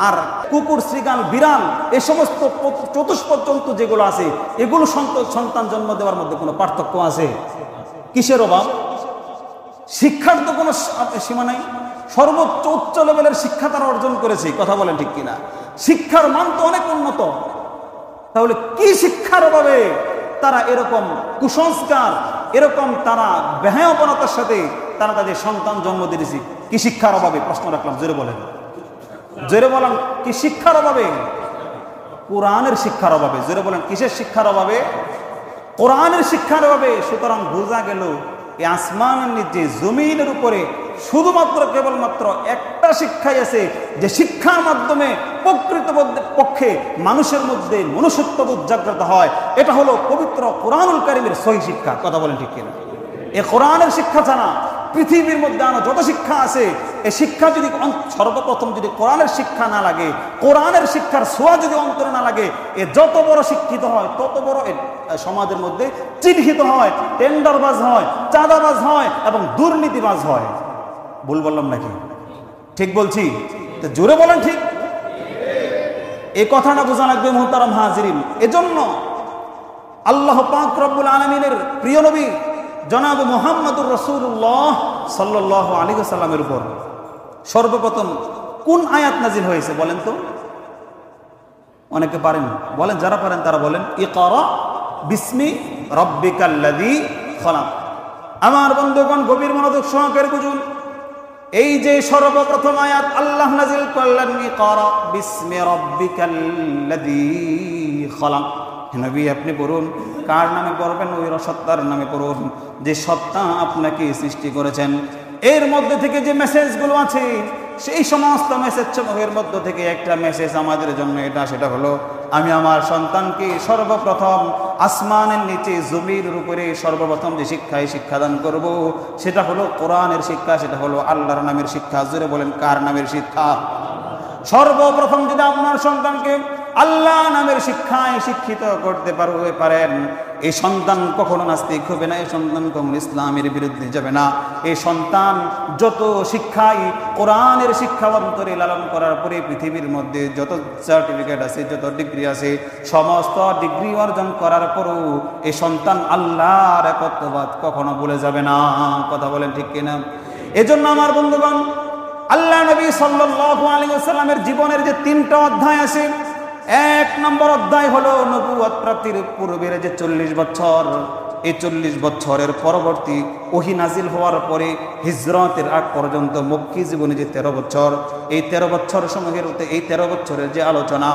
আর কুকুর, শ্রীগাল, বিড়াল, এ সমস্ত চতুষ্পদ জন্তু যেগুলো আছে, এগুলো সন্তান জন্ম দেওয়ার মধ্যে কোনো পার্থক্য আছে? কিসের অভাব? শিক্ষার তো কোনো সীমা নাই। সর্বোচ্চ উচ্চ লেভেলের শিক্ষা তারা অর্জন করেছে। কথা বলেন ঠিক কিনা? শিক্ষার মান তো অনেক উন্নত। তাহলে কি শিক্ষার অভাবে তারা এরকম কুসংস্কার, এরকম তারা বেহায়াপনতার সাথে তারা তাদের সন্তান জন্ম দিয়েছে? কি শিক্ষার অভাবে? প্রশ্ন রাখলাম, জোরে বলেন, জোরে বলেন। কি শিক্ষার অভাবে? কোরআনের শিক্ষার অভাবে। জোরে বলেন, কিসের শিক্ষার অভাবে? কোরআনের শিক্ষার অভাবে। সুতরাং বোঝা গেল এই আসমানের নিচে, জমিনের উপরে শুধুমাত্র কেবলমাত্র একটা শিক্ষাই আছে, যে শিক্ষার মাধ্যমে প্রকৃত পক্ষে মানুষের মধ্যে মনুষ্যত্ববোধ জাগ্রত হয়। এটা হলো পবিত্র কোরআনুল কারীমের সহি শিক্ষা। কথা বলেন ঠিক কিনা? এই কোরআনের শিক্ষা ছাড়া পৃথিবীর মধ্যে যত শিক্ষা আছে, এই শিক্ষা যদি সর্বপ্রথম যদি কোরআনের শিক্ষা না লাগে, কোরআনের শিক্ষার ছোঁয়া যদি অন্তরে না লাগে, এ যত বড় শিক্ষিত হয় তত বড় সমাজের মধ্যে চিহ্নিত হয়, টেন্ডারবাজ হয়, চাঁদাবাজ হয় এবং দুর্নীতিবাজ হয়। ভুল বললাম নাকি? ঠিক বলছি? তো জোরে বলেন ঠিক। এই কথাটা বোঝা লাগবে মুহতারাম হাজিরিন। এজন্য আল্লাহ পাক রব্বুল আলামিনের প্রিয় নবী জনাব মুহাম্মদুর রাসূলুল্লাহ সাল্লাল্লাহু আলাইহি ওয়াসাল্লামের উপর সর্বপ্রথম কোন আয়াত নাজিল হয়েছে বলেন তো? অনেকে পারেন, বলেন, যারা পারেন তারা বলেন, ইকরা বিসমি রাব্বিকাল্লাযী খলাক। আমার বন্ধুগণ, গভীর মনোযোগ সহকারে বুঝুন। এই যে সর্বপ্রথম আয়াত আল্লাহ নাজিল করলেন, ইকরা বিসমি রাব্বিকাল্লাযী খলাক। নবী আপনি পড়ুন, কার নামে পড়বেন? ওই সত্তার নামে পড়ুন যে সত্তা আপনাকে সৃষ্টি করেছেন। এর মধ্যে থেকে যে মেসেজগুলো আছে, সেই সমস্ত মেসেজ সমূহের মধ্যে থেকে একটা মেসেজ আমাদের জন্য সেটা হলো, আমি আমার সন্তানকে সর্বপ্রথম আসমানের নিচে জমির উপরে সর্বপ্রথম যে শিক্ষাদান করব, সেটা হলো কোরআনের শিক্ষা, সেটা হলো আল্লাহর নামের শিক্ষা। জোরে বলেন, কার নামের শিক্ষা? সর্বপ্রথম যদি আপনার সন্তানকে আল্লাহ নামের শিক্ষায় শিক্ষিত করতে পারেন, এই সন্তান কখনো নাস্তিক হবে না, এই সন্তান কখনো ইসলামের বিরুদ্ধে যাবে না। এই সন্তান যত শিক্ষাই কোরআনের শিক্ষা অন্তরে লালন করার পরে পৃথিবীর মধ্যে যত সার্টিফিকেট আছে, যত ডিগ্রি আছে, সমস্ত ডিগ্রি অর্জন করার পরও এই সন্তান আল্লাহর একত্ববাদ কখনো ভুলে যাবে না। কথা বলেন ঠিক কিনা? এজন্য আমার বন্ধুগণ, আল্লাহ নবী সাল্লাল্লাহু আলাইহি ওয়াসাল্লামের জীবনের যে 3টা অধ্যায় আছে, 1 নম্বর অধ্যায় হলো নবুয়ত প্রাপ্তির পূর্বের যে 40 বছর, এই 40 বছরের পরবর্তী ওহী নাজিল হওয়ার পরে হিজরতের আগ পর্যন্ত মক্কি জীবনে যে 13 বছর, এই 13 বছর সমূহের এই 13 বছরের যে আলোচনা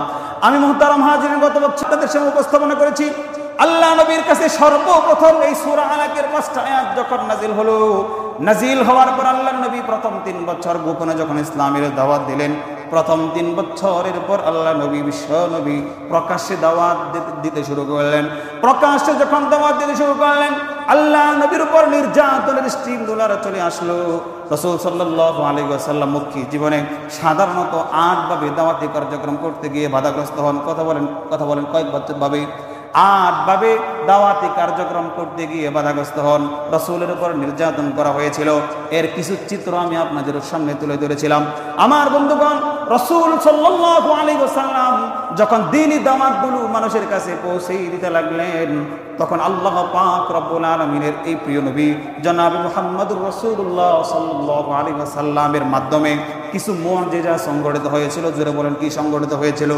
আমি মুহতারাম হাজিরিন গত বছর তাদের সামনে উপস্থাপনা করেছি। আল্লাহ নবীর কাছে সর্বপ্রথম এই সূরা আলাকের 5টা আয়াত যখন নাজিল হলো, নাজিল হওয়ার পর আল্লাহ নবী প্রথম 3 বছর গোপনে যখন ইসলামের দাওয়াত দিলেন, প্রথম 3 বছরের পর আল্লাহ নবী বিশ্ব নবী প্রকাশ্যে দাওয়াত দিতে শুরু করলেন। প্রকাশ্যে যখন দাওয়াত দিতে শুরু করলেন, আল্লাহ নবীর উপর নির্যাতনের স্টিম ডলার চলে আসলো। রাসূল সাল্লাল্লাহু আলাইহি ওয়াসাল্লাম মক্কি জীবনে সাধারণত 8 ভাবে দাওয়াতি কার্যক্রম করতে গিয়ে বাধাগ্রস্ত হন। কথা বলেন কয়েক ভাবে? 8 ভাবে দাওয়াতি কার্যক্রম করতে গিয়ে বাধাগ্রস্ত হন। রাসূলের উপর নির্যাতন করা হয়েছিল। এর কিছু চিত্র আমি আপনাদের সামনে তুলে ধরেছিলাম। আমার বন্ধুগণ, রাসূল সাল্লাল্লাহু আলাইহি ওয়াসাল্লাম যখন দ্বীনি দাওয়াতগুলো মানুষের কাছে পৌঁছে দিতে লাগলেন, তখন আল্লাহ পাক রব্বুল আলামিনের এই প্রিয় নবী জনাব মুহাম্মদুর রাসূলুল্লাহ সাল্লাল্লাহু আলাইহি ওয়াসাল্লামের মাধ্যমে কিছু মুআজিজা সংঘটিত হয়েছিল। জোরে বলেন, কি সংঘটিত হয়েছিল?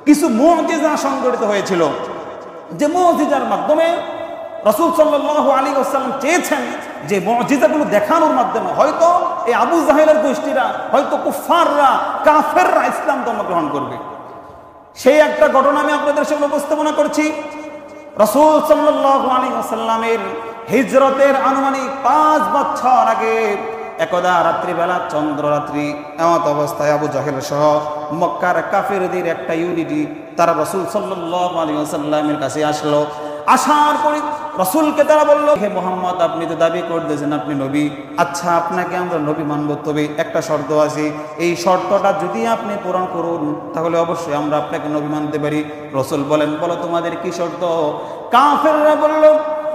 কিছু মুআজিজা সংঘটিত হয়েছিল, যে মুআজিজার মাধ্যমে রাসূল সাল্লাল্লাহু আলাইহি ওয়াসাল্লাম চেয়েছেন যে মুআজিজাগুলো দেখানোর মাধ্যমে হয়তো এই আবু জাহেলের গোষ্ঠীরা, হয়তো কুফাররা, কাফেররা ইসলাম ধর্ম গ্রহণ করবে। সেই একটা ঘটনা আমি আপনাদের সামনে উপস্থাপনা করছি। রাসূল সাল্লাল্লাহু আলাইহি ওয়াসাল্লামের হিজরতের আনুমানিক 5 বছর আগে একদা রাত্রিবেলা চন্দ্ররাত্রি এমত অবস্থায় আবু জাহেল সহ মক্কার কাফেরদের একটা ইউনিটি তারা রাসূল সাল্লাল্লাহু আলাইহি ওয়াসাল্লামের কাছে আসলো। আসার পরে রাসূলকে তারা বলল, হে মুহাম্মদ, আপনি তো দাবি করতেছেন আপনি নবী, আচ্ছা আপনাকে আমরা নবী মানব, তবে একটা শর্ত আছে, এই শর্তটা যদি আপনি পূরণ করুন তাহলে অবশ্যই আমরা আপনাকে নবী মানতে পারি। রাসূল বলেন, বলো তোমাদের কি শর্ত? কাফেররা বলল,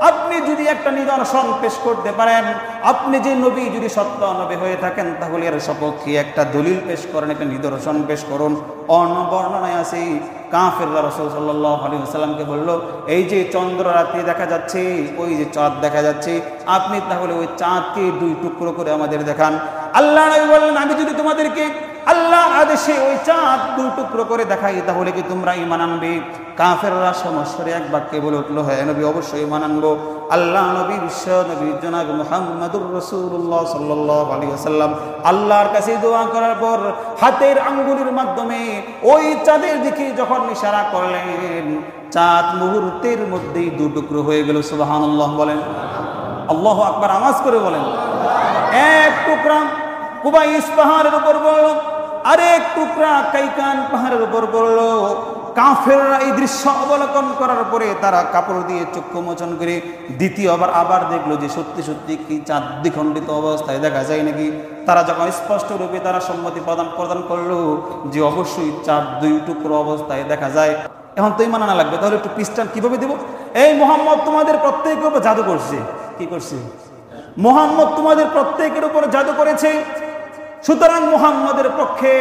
আপনি যদি একটা নিদর্শন পেশ করতে পারেন, আপনি যে নবী যদি সত্য নবী হয়ে থাকেন, তাহলে এর সপক্ষে একটা দলিল পেশ করেন, একটা নিদর্শন পেশ করুন। অন্য বর্ণনায় আছে কাফেররা রাসূল সাল্লাল্লাহু আলাইহি ওয়াসাল্লামকে বলল, এই যে চন্দ্র রাতে দেখা যাচ্ছে, ওই যে চাঁদ দেখা যাচ্ছে, আপনি তাহলে ওই চাঁদকে 2 টুকরো করে আমাদের দেখান। আল্লাহ নবী বললেন, আমি যদি তোমাদেরকে আল্লাহর আদেশে ওই চাঁদ 2 টুকরো করে দেখাই, তাহলে কি তোমরা ঈমান আনবে? কাফেররা সমস্বরে এক বাক্যে বলে উঠল, হ্যাঁ নবী, অবশ্যই ঈমান আনবো। আল্লাহ নবী বিশ্ব নবী জনাব মুহাম্মদুর রাসূলুল্লাহ সাল্লাল্লাহু আলাইহি ওয়াসাল্লাম আল্লাহর কাছে দোয়া করার পর হাতের আঙ্গুলের মাধ্যমে ওই চাঁদের দিকে যখন ইশারা করলেন, চাঁদ মুহূর্তের মধ্যেই 2 টুকরো হয়ে গেল। সুবহানাল্লাহ বলেন, আল্লাহু আকবার আওয়াজ করে বলেন। এক টুকরা কুবাইস পাহাড়ের উপর পড়ল, আরেক টুকরা কাইকান পাহাড়ের উপর পড়ল। কাফেররা এই দৃশ্য অবলোকন করার পরে তারা কাপড় দিয়ে চক্ষু মোচন করে দ্বিতীয়বার আবার দেখলো যে সত্যি সত্যি কি চাঁদ দ্বিখণ্ডিত অবস্থায় দেখা যায় নাকি। তারা যখন স্পষ্ট রূপে তারা সম্মতি প্রদান করলো যে অবশ্যই চাঁদ 2 টুকরো অবস্থায় দেখা যায়, এখন তো ঈমান আনা লাগবে, তাহলে একটু পৃষ্ঠান কিভাবে দেব? এই মুহাম্মদ তোমাদের প্রত্যেকের উপর জাদু করছে। কি করছে? মুহাম্মদ তোমাদের প্রত্যেকের উপর জাদু করেছে। সুতরাং মুহাম্মদের পক্ষে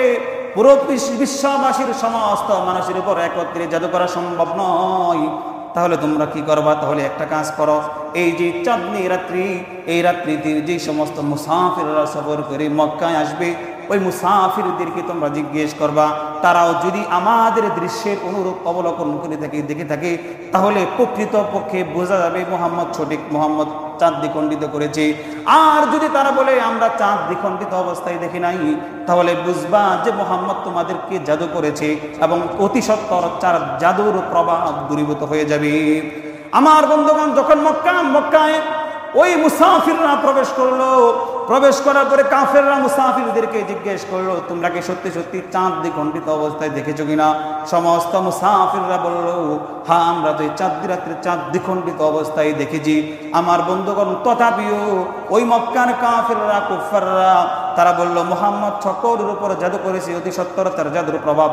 পুরো বিশ্ববাসীর সমস্ত মানুষের উপর একত্রে জাদু করা সম্ভব নয়। তাহলে তোমরা কি করবা? তাহলে একটা কাজ করো, এই যে চাঁদনি রাত্রি, এই রাত্রিতে যে সমস্ত মুসাফিররা সফর করে মক্কায় আসবে, ওই মুসাফিরদেরকে তোমরা জিজ্ঞেস করবা, তারাও যদি আমাদের দৃশ্যের অনুরূপ অবলোকন করে দেখে থাকে, তাহলে প্রকৃত পক্ষে বোঝা যাবে মোহাম্মদ সঠিক, মোহাম্মদ চাঁদ দ্বিখণ্ডিত করেছে। আর যদি তারা বলে আমরা চাঁদ দ্বিখণ্ডিত অবস্থায় দেখি নাই, তাহলে বুঝবা যে মোহাম্মদ তোমাদেরকে জাদু করেছে এবং অতি সত্বর চার জাদুর প্রভাব দূরীভূত হয়ে যাবে। আমার বন্ধুগণ, যখন মক্কায় ওই মুসাফিররা প্রবেশ করলো, প্রবেশ করার পরে কাফেররা মুসাফিরদেরকে জিজ্ঞেস করলো, তোমরা কি সত্যি সত্যি চাঁদ দ্বিখণ্ডিত অবস্থায় দেখেছো কিনা? সমস্ত মুসাফিররা বলল, হ্যাঁ, আমরা তো এই রাত্রে চাঁদ দ্বিখণ্ডিত অবস্থায় দেখেছি। আমার বন্ধুগণ, তথাপিও ওই মক্কার কাফেররা, কুফাররা, তারা বলল মুহাম্মদ সকলের উপর জাদু করেছে, অতি সত্বর তার জাদুর প্রভাব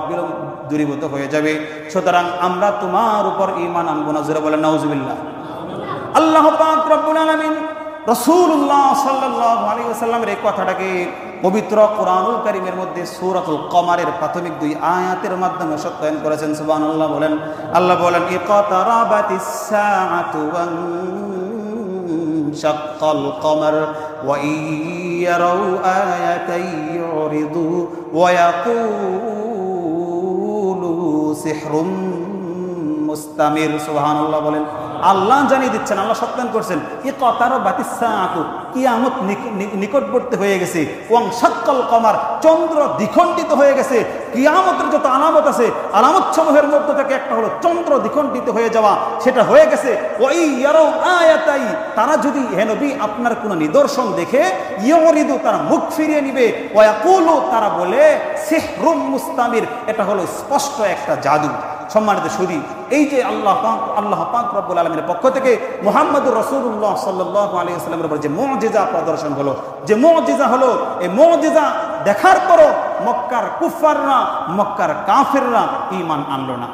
দূরীভূত হয়ে যাবে, সুতরাং আমরা তোমার উপর ঈমান আনবো না। জোরে বলেন নাউজুবিল্লাহ। আল্লাহ পাক রব্বুল আলামিন রাসূলুল্লাহ সাল্লাল্লাহু আলাইহি ওয়াসাল্লামের এই কথাটাকে পবিত্র কোরআনুল কারীমের মধ্যে সূরাতুল কমারের প্রাথমিক 2 আয়াতের মাধ্যমে সত্যায়ন করেছেন। সুবহানাল্লাহ বলেন। আল্লাহ বলেন, ইকতারাবাতিস সাআতু ওয়ান শাক্কাল কমার ওয়া ইয়ারাউ আয়াতান ইউরিদু ওয়া ইয়াকুলু সিহরুম মুস্তামির। সুবহানাল্লাহ বলেন। আল্লাহ জানিয়ে দিচ্ছেন, আল্লাহ সত্যায়ন করছেন, ইকতারাবাতিস সাআতু, কিয়ামত নিকটবর্তী হয়ে গেছে, ওয়াং শাক্কাল কমার, চন্দ্র দ্বিখণ্ডিত হয়ে গেছে। কিয়ামতের যত আলামত আছে, আলামত সমূহের মধ্যে থেকে একটা হলো চন্দ্র দ্বিখণ্ডিত হয়ে যাওয়া, সেটা হয়ে গেছে। ওয়া ইয়ারাউ আয়াতাই, তারা যদি হে নবী আপনার কোনো নিদর্শন দেখে, ইউরিদু, তারা মুখ ফিরিয়ে নিবে, ওয়া ইয়াকুলু, তারা বলে সিহরুম মুস্তামির, এটা হলো স্পষ্ট একটা জাদু। সম্মানিত সুধী, এই যে আল্লাহ পাক রব্বুল আলামিনের পক্ষ থেকে মুহাম্মদুর রাসূলুল্লাহ সাল্লাল্লাহু আলাইহি ওয়াসাল্লামের উপর যে মুজিজা প্রদর্শন হলো, যে মুজিজা হলো, এই মুজিজা দেখার পরও মক্কার কুফাররা, মক্কার কাফেররা ঈমান আনলো না।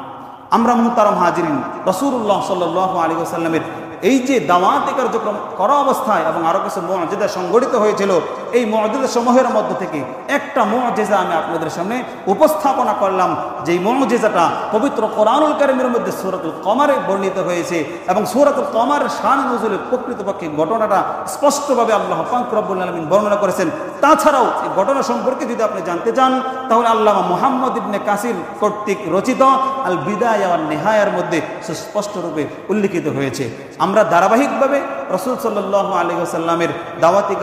আমরা মুহতারাম হাজিরিন, রাসূলুল্লাহ সাল্লাল্লাহু আলাইহি ওয়াসাল্লামের এই যে দাওয়াতি কার্যক্রম করা অবস্থায় এবং আরো কিছু মুজিজা সংঘটিত হয়েছিল, এই মুজিজা সমূহের মধ্য থেকে একটা মুজিজা আমি আপনাদের সামনে উপস্থাপনা করলাম, যেই মুজিজাটা পবিত্র কোরআনুল কারীমের মধ্যে সূরাতুল কমারে বর্ণিত হয়েছে এবং সূরাতুল কমারের শান নজুলের প্রকৃতপক্ষে ঘটনাটা স্পষ্টভাবে আল্লাহ পাক রব্বুল আলামিন বর্ণনা করেছেন। তাছাড়াও এই ঘটনা সম্পর্কে যদি আপনি জানতে চান, তাহলে আল্লামা মুহাম্মদ ইবনে কাসির কর্তৃক রচিত আল বিদায়া ওয়ান নিহায়ার মধ্যে সুস্পষ্ট রূপে উল্লিখিত হয়েছে। আমরা ধারাবাহিকভাবে রাসূল সাল্লাল্লাহু আলাইহি ওয়াসাল্লামের দাওয়াতি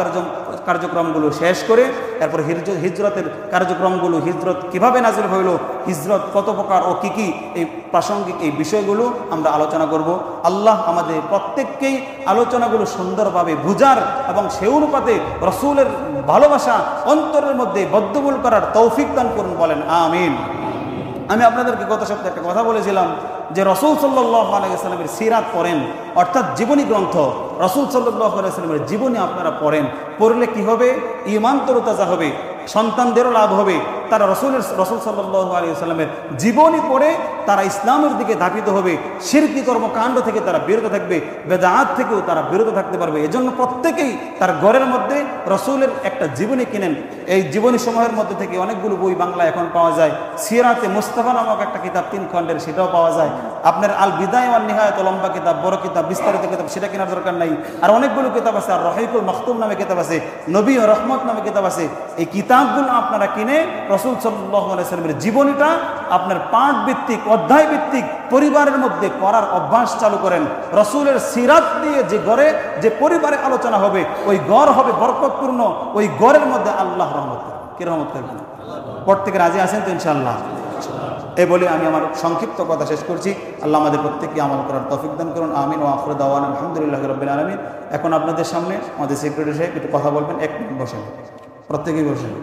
কার্যক্রমগুলো শেষ করে এরপর হিজরতের কার্যক্রমগুলো, হিজরত কিভাবে নাজিল হইল, হিজরত কত প্রকার ও কি কি, এই প্রাসঙ্গিক এই বিষয়গুলো আমরা আলোচনা করব। আল্লাহ আমাদের প্রত্যেককেই আলোচনাগুলো সুন্দরভাবে বুঝার এবং সে অনুপাতে রাসূলের ভালোবাসা অন্তরের মধ্যে বদ্ধমূল করার তৌফিক দান করুন, বলেন আমিন। আমি আপনাদেরকে গত সপ্তাহে একটা কথা বলেছিলাম যে রাসূল সাল্লাল্লাহু আলাইহি ওয়াসাল্লামের সিরাত পড়েন, অর্থাৎ জীবনী গ্রন্থ, রাসূল সাল্লাল্লাহু আলাইহি ওয়াসাল্লামের জীবনী আপনারা পড়লে কি হবে? ঈমান তরতাজা হবে, সন্তানদেরও লাভ হবে। তারা রাসূল সাল্লাল্লাহু আলাইহি ওয়াসাল্লামের জীবনী পড়ে তারা ইসলামের দিকে ধাবিত হবে, শিরকি কর্মকাণ্ড থেকে তারা বিরত থাকবে, বেদাত থেকেও তারা বিরত থাকতে পারবে। এজন্য প্রত্যেকেই তার ঘরের মধ্যে রাসূলের একটা জীবনী কিনেন। এই জীবনী সমূহের মধ্যে থেকে অনেকগুলো বই বাংলা এখন পাওয়া যায়। সিরাতে মুস্তাফা নামক একটা কিতাব 3 খণ্ডের, সেটাও পাওয়া যায়। আপনার আল বিদায়া ওয়ান নিহায়া, লম্বা কিতাব, বড় কিতাব, বিস্তারিত কিতাব, সেটা কেনার দরকার নাই। আর অনেকগুলো কিতাব আছে, আর রহিকুল মাখতুম নামে কিতাব আছে, নবী ও রহমত নামে কিতাব আছে। এই কিতাবগুলো আপনারা কিনে রাসূল সাল্লাল্লাহু আলাইহি ওয়াসাল্লামের জীবনীটা আপনার পাঠ ভিত্তিক, অধ্যায় ভিত্তিক পরিবারের মধ্যে পড়ার অভ্যাস চালু করেন। রাসূলের সিরাত দিয়ে যে ঘরে, যে পরিবারে আলোচনা হবে, ওই ঘর হবে বরকতপূর্ণ, ওই ঘরের মধ্যে আল্লাহ রহমত করবেন। কি রহমত করবেন? প্রত্যেকে রাজি আছেন তো ইনশাআল্লাহ? এই বলে আমি আমার সংক্ষিপ্ত কথা শেষ করছি। আল্লাহ আমাদের প্রত্যেককে আমল করার তৌফিক দান করুন, আমিন। ওয়া আখিরু দাওয়ানা আলহামদুলিল্লাহি রাব্বিল আলামিন। এখন আপনাদের সামনে আমাদের সেক্রেটারি সাহেব একটু কথা বলবেন। 1 মিনিট বসেন, প্রত্যেকেই বসেন।